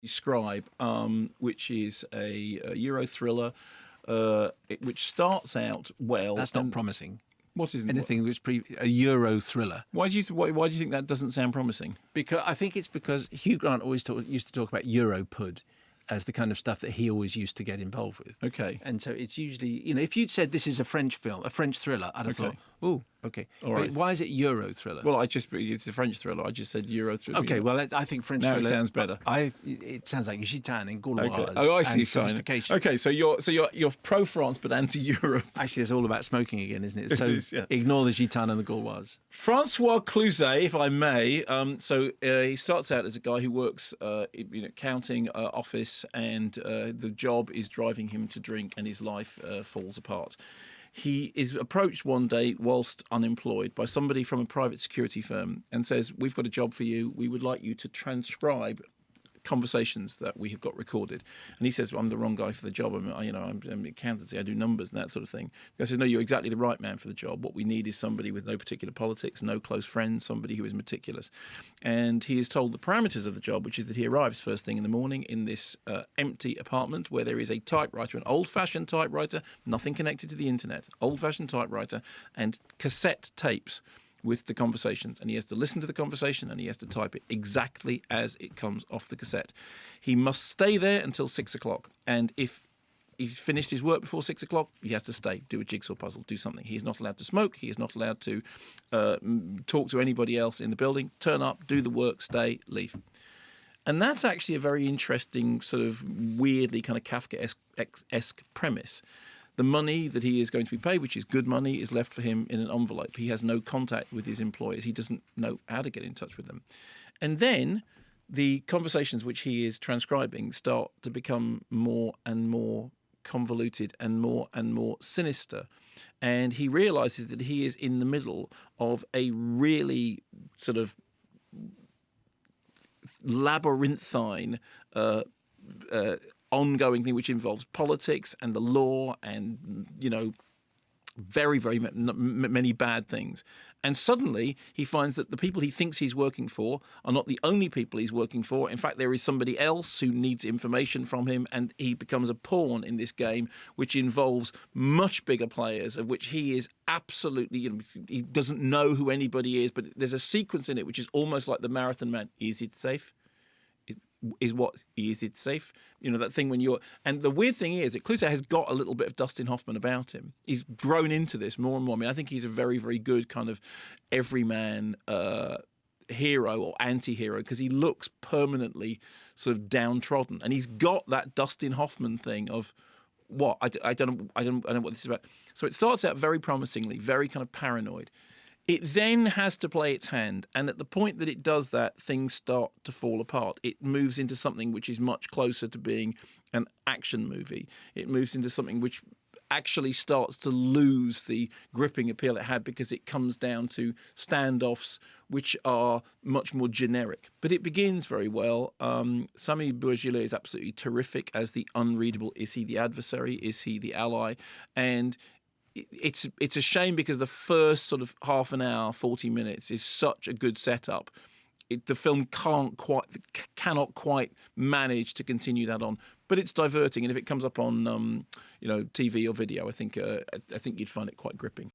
Scribe, which is a Euro thriller, which starts out well. That's not promising. What is Anything was a Euro thriller. Why do you think that doesn't sound promising? Because I think it's because Hugh Grant always used to talk about Europud as the kind of stuff that he always used to get involved with. Okay. And so it's usually, if you'd said this is a French film, a French thriller, I'd have thought, oh, okay. All right. But why is it Euro thriller? Well, it's a French thriller. I just said Euro thriller. Okay, well, I think French now thriller... it sounds better. It sounds like Gitan and Gauloise. Okay. Oh, I see. And sophistication. Okay, so you're pro-France but anti-Europe. Actually, it's all about smoking again, isn't it? It So is, yeah. Ignore the Gitan and the Gauloise. Francois Cluzet, if I may. He starts out as a guy who works accounting office, and the job is driving him to drink, and his life falls apart. He is approached one day whilst unemployed by somebody from a private security firm and says, "We've got a job for you. We would like you to transcribe conversations that we have got recorded." And he says, "Well, I'm the wrong guy for the job. I'm accountancy. I do numbers and that sort of thing." The guy says, "No, you're exactly the right man for the job. What we need is somebody with no particular politics, no close friends, somebody who is meticulous." And he is told the parameters of the job, which is that he arrives first thing in the morning in this empty apartment where there is a typewriter, an old-fashioned typewriter, nothing connected to the internet, old-fashioned typewriter, and cassette tapes with the conversations, and he has to listen to the conversation and he has to type it exactly as it comes off the cassette. He must stay there until 6 o'clock, and if he's finished his work before 6 o'clock, he has to stay, do a jigsaw puzzle, do something. He is not allowed to smoke, he is not allowed to talk to anybody else in the building, turn up, do the work, stay, leave. And that's actually a very interesting, sort of weirdly kind of Kafkaesque premise. The money that he is going to be paid, which is good money, is left for him in an envelope. He has no contact with his employers. He doesn't know how to get in touch with them. And then the conversations which he is transcribing start to become more and more convoluted and more sinister. And he realizes that he is in the middle of a really sort of labyrinthine ongoing thing which involves politics and the law and, very, very many bad things. And suddenly he finds that the people he thinks he's working for are not the only people he's working for. In fact, there is somebody else who needs information from him, and he becomes a pawn in this game, which involves much bigger players, of which he is absolutely, he doesn't know who anybody is, but there's a sequence in it which is almost like the Marathon Man. Is it safe? Is it safe? That thing when you're... And the weird thing is that Cluzet has got a little bit of Dustin Hoffman about him. He's grown into this more and more. I think he's a very, very good kind of everyman hero or anti-hero, because he looks permanently sort of downtrodden. And he's got that Dustin Hoffman thing of, what? I don't know what this is about. So it starts out very promisingly, very kind of paranoid. It then has to play its hand, and at the point that it does that, things start to fall apart. It moves into something which is much closer to being an action movie. It moves into something which actually starts to lose the gripping appeal it had, because it comes down to standoffs which are much more generic. But it begins very well. Sami Bourgillet is absolutely terrific as the unreadable. Is he the adversary? Is he the ally? And it's a shame, because the first sort of half an hour, 40 minutes is such a good setup. The film cannot quite manage to continue that on, but it's diverting. And if it comes up on TV or video, I think you'd find it quite gripping.